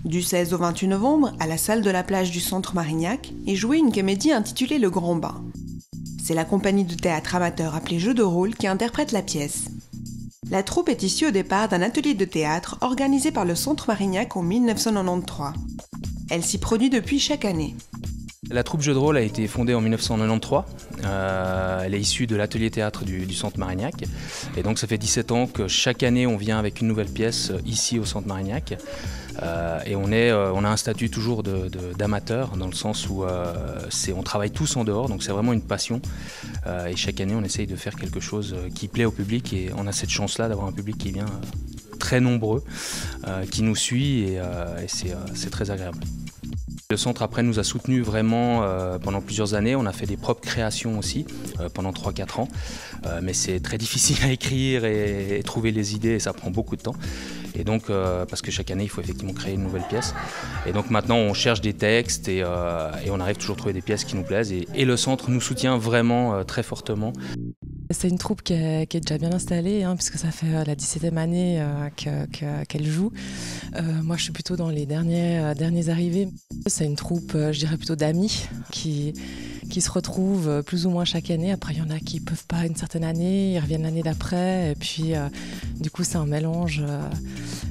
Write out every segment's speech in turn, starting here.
Du 16 au 28 novembre, à la salle de la plage du Centre Marignac, est jouée une comédie intitulée Le Grand Bain. C'est la compagnie de théâtre amateur appelée Jeux de rôle qui interprète la pièce. La troupe est issue au départ d'un atelier de théâtre organisé par le Centre Marignac en 1993. Elle s'y produit depuis chaque année. La troupe Jeux de rôle a été fondée en 1993. Elle est issue de l'atelier théâtre du Centre Marignac. Et donc ça fait 17 ans que chaque année on vient avec une nouvelle pièce ici au Centre Marignac. Et on a un statut toujours d'amateur, dans le sens où on travaille tous en dehors, donc c'est vraiment une passion. Et chaque année on essaye de faire quelque chose qui plaît au public, et on a cette chance-là d'avoir un public qui vient très nombreux, qui nous suit, et c'est très agréable. Le centre après nous a soutenus vraiment pendant plusieurs années. On a fait des propres créations aussi pendant 3-4 ans. Mais c'est très difficile à écrire et trouver les idées, et ça prend beaucoup de temps. Et donc, parce que chaque année il faut effectivement créer une nouvelle pièce. Et donc maintenant on cherche des textes et on arrive toujours à trouver des pièces qui nous plaisent. Et le centre nous soutient vraiment très fortement. C'est une troupe qui est déjà bien installée, puisque ça fait la 17e année qu'elle joue. Moi, je suis plutôt dans les derniers arrivés. C'est une troupe, je dirais plutôt d'amis, qui se retrouvent plus ou moins chaque année. Après, il y en a qui ne peuvent pas une certaine année, ils reviennent l'année d'après. Et puis, du coup, c'est un mélange.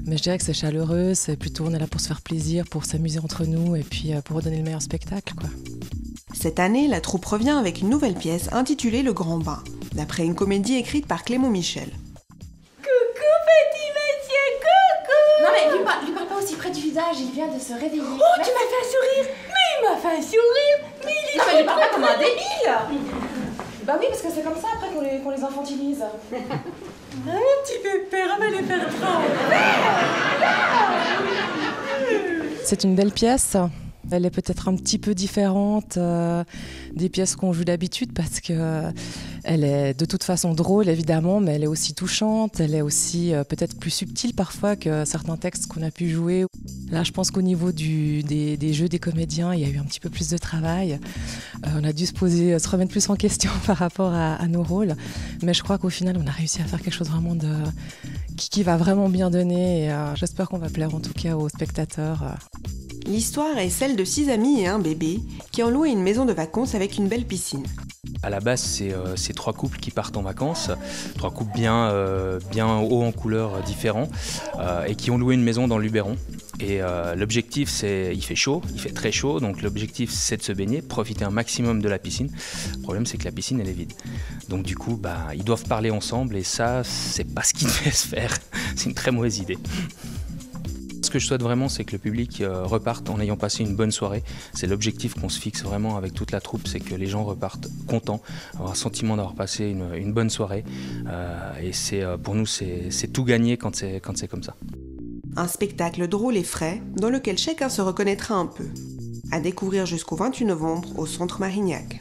Mais je dirais que c'est chaleureux, c'est plutôt, on est là pour se faire plaisir, pour s'amuser entre nous et puis pour redonner le meilleur spectacle, quoi. Cette année, la troupe revient avec une nouvelle pièce intitulée Le Grand Bain, d'après une comédie écrite par Clément Michel. Coucou petit monsieur, coucou! Non mais lui parle pas aussi près du visage, il vient de se réveiller. Oh, tu m'as fait un sourire! Mais il m'a fait un sourire! Mais il est Non mais lui parle pas comme un débile! Bah oui, parce que c'est comme ça après qu'on les infantilise. Ah, mon petit pépère, on va les faire trembler! C'est une belle pièce. Elle est peut-être un petit peu différente des pièces qu'on joue d'habitude, parce que elle est de toute façon drôle évidemment, mais elle est aussi touchante, elle est aussi peut-être plus subtile parfois que certains textes qu'on a pu jouer. Là, je pense qu'au niveau des jeux des comédiens, il y a eu un petit peu plus de travail. On a dû se remettre plus en question par rapport à nos rôles, mais je crois qu'au final, on a réussi à faire quelque chose vraiment qui va vraiment bien donner, et j'espère qu'on va plaire en tout cas aux spectateurs. L'histoire est celle de 6 amis et un bébé qui ont loué une maison de vacances avec une belle piscine. À la base, c'est 3 couples qui partent en vacances, 3 couples bien hauts en couleurs différents, et qui ont loué une maison dans le Luberon. Et l'objectif, il fait chaud, il fait très chaud, donc l'objectif c'est de se baigner, profiter un maximum de la piscine. Le problème, c'est que la piscine elle est vide. Donc du coup, ils doivent parler ensemble, et ça, c'est pas ce qui devait se faire. C'est une très mauvaise idée. Ce que je souhaite vraiment, c'est que le public reparte en ayant passé une bonne soirée. C'est l'objectif qu'on se fixe vraiment avec toute la troupe, c'est que les gens repartent contents, avoir un sentiment d'avoir passé une bonne soirée. Et pour nous, c'est tout gagné quand c'est comme ça. Un spectacle drôle et frais, dans lequel chacun se reconnaîtra un peu. À découvrir jusqu'au 28 novembre au Centre Marignac.